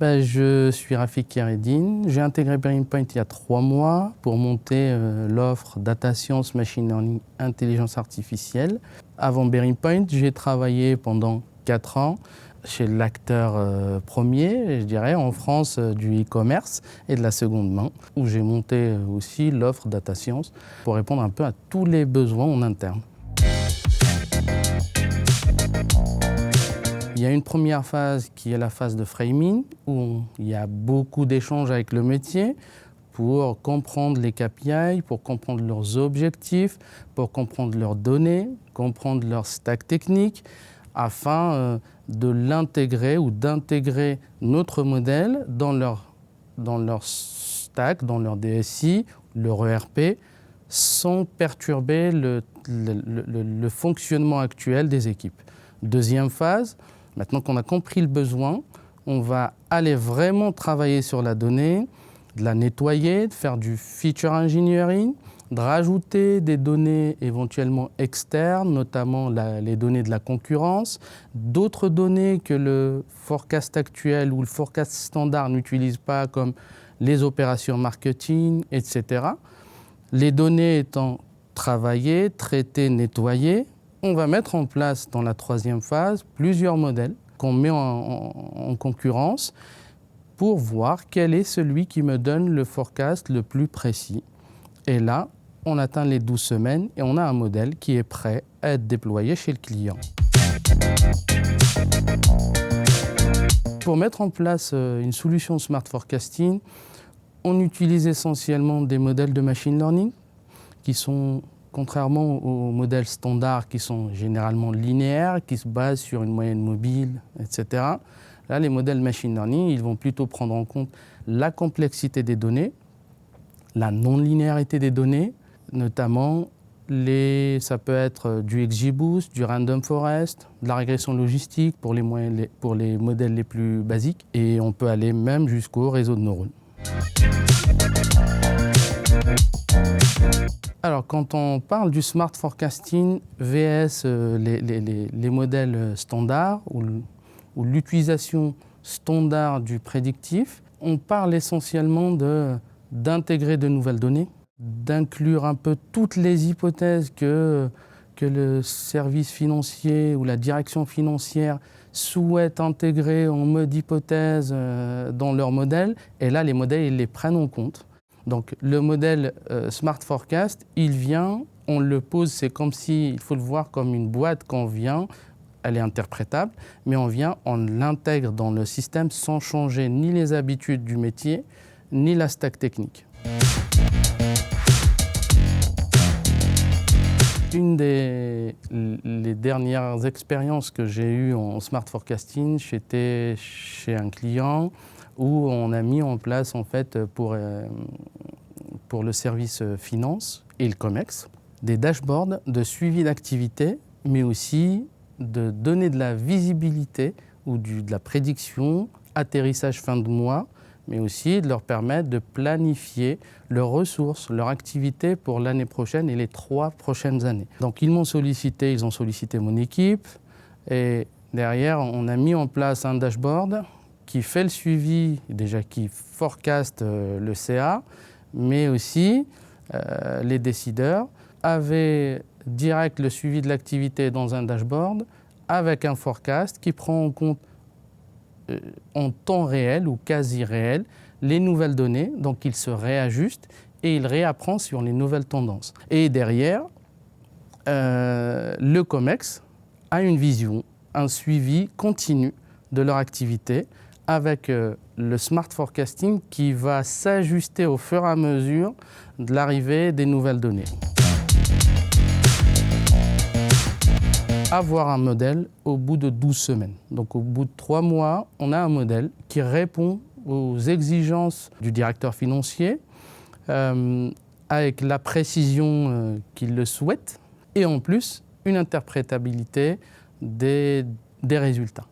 Je suis Rafik Keredine. J'ai intégré Bearing Point il y a 3 mois pour monter l'offre Data Science, Machine Learning, Intelligence Artificielle. Avant Bearing Point, j'ai travaillé pendant 4 ans chez l'acteur premier, je dirais, en France du e-commerce et de la seconde main, où j'ai monté aussi l'offre Data Science pour répondre un peu à tous les besoins en interne. Il y a une première phase qui est la phase de framing, où il y a beaucoup d'échanges avec le métier pour comprendre les KPI, pour comprendre leurs objectifs, pour comprendre leurs données, comprendre leur stack technique, afin de l'intégrer ou d'intégrer notre modèle dans leur stack, dans leur DSI, leur ERP, sans perturber le fonctionnement actuel des équipes. Deuxième phase, maintenant qu'on a compris le besoin, on va aller vraiment travailler sur la donnée, de la nettoyer, de faire du feature engineering, de rajouter des données éventuellement externes, notamment les données de la concurrence, d'autres données que le forecast actuel ou le forecast standard n'utilise pas, comme les opérations marketing, etc. Les données étant travaillées, traitées, nettoyées, on va mettre en place dans la troisième phase plusieurs modèles qu'on met en concurrence pour voir quel est celui qui me donne le forecast le plus précis. Et là, on atteint les 12 semaines et on a un modèle qui est prêt à être déployé chez le client. Pour mettre en place une solution Smart Forecasting, on utilise essentiellement des modèles de machine learning qui sont, contrairement aux modèles standards qui sont généralement linéaires, qui se basent sur une moyenne mobile, etc. Là, les modèles machine learning, ils vont plutôt prendre en compte la complexité des données, la non-linéarité des données, notamment ça peut être du XGBoost, du Random Forest, de la régression logistique pour les modèles les plus basiques, et on peut aller même jusqu'au réseau de neurones. Alors, quand on parle du Smart Forecasting VS les modèles standards ou l'utilisation standard du prédictif, on parle essentiellement d'intégrer de nouvelles données, d'inclure un peu toutes les hypothèses que le service financier ou la direction financière souhaite intégrer en mode hypothèse dans leur modèle. Et là, les modèles, ils les prennent en compte. Donc, le modèle Smart Forecast, il vient, on le pose, c'est comme si, il faut le voir comme une boîte qu'on vient, elle est interprétable, mais on l'intègre dans le système sans changer ni les habitudes du métier, ni la stack technique. Les dernières expériences que j'ai eues en Smart Forecasting, j'étais chez un client où on a mis en place en fait pour le service finance et le COMEX des dashboards de suivi d'activité, mais aussi de donner de la visibilité ou de la prédiction, atterrissage fin de mois, mais aussi de leur permettre de planifier leurs ressources, leur activité pour l'année prochaine et les 3 prochaines années. Donc ils ont sollicité mon équipe, et derrière on a mis en place un dashboard qui fait le suivi, déjà qui forecast le CA, mais aussi les décideurs avaient direct le suivi de l'activité dans un dashboard avec un forecast qui prend en compte en temps réel ou quasi réel les nouvelles données, donc il se réajuste et il réapprend sur les nouvelles tendances. Et derrière, le COMEX a une vision, un suivi continu de leur activité avec le Smart Forecasting qui va s'ajuster au fur et à mesure de l'arrivée des nouvelles données. Avoir un modèle au bout de 12 semaines. Donc au bout de 3 mois, on a un modèle qui répond aux exigences du directeur financier avec la précision qu'il le souhaite et en plus une interprétabilité des résultats.